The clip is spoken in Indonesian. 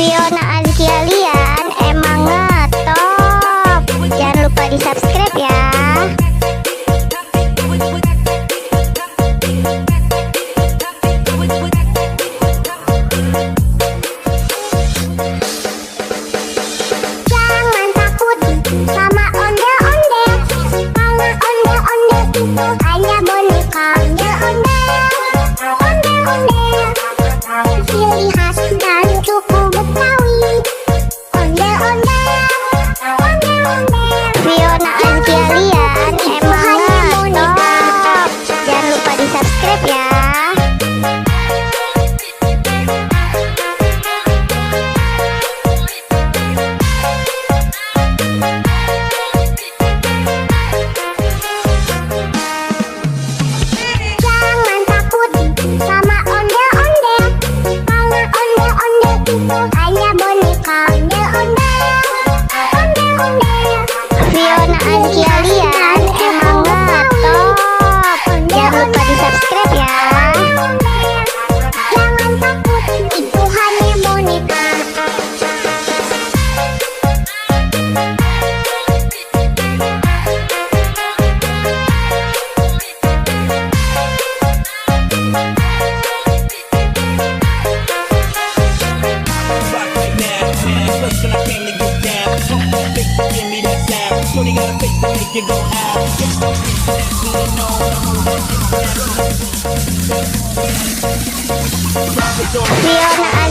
Fiona Anjalian emang ngetop. Jangan lupa di subscribe ya. Jangan takut sama ondel-ondel, karena ondel-ondel itu hanya boneka. Ondel-ondel, ondel-ondel, ciri khas dan suku Betawi. Ondel-ondel, ondel-ondel, Fiona Anjalian emang ngetop. Jangan lupa di subscribe ya. Jangan takut sama ondel-ondel, karena ondel-ondel itu hanya boneka. Ondel-ondel, ondel-ondel, Fiona Anjalian emang ngetop. Jangan lupa di subscribe ya. Jangan takut, itu hanya boneka. Fiona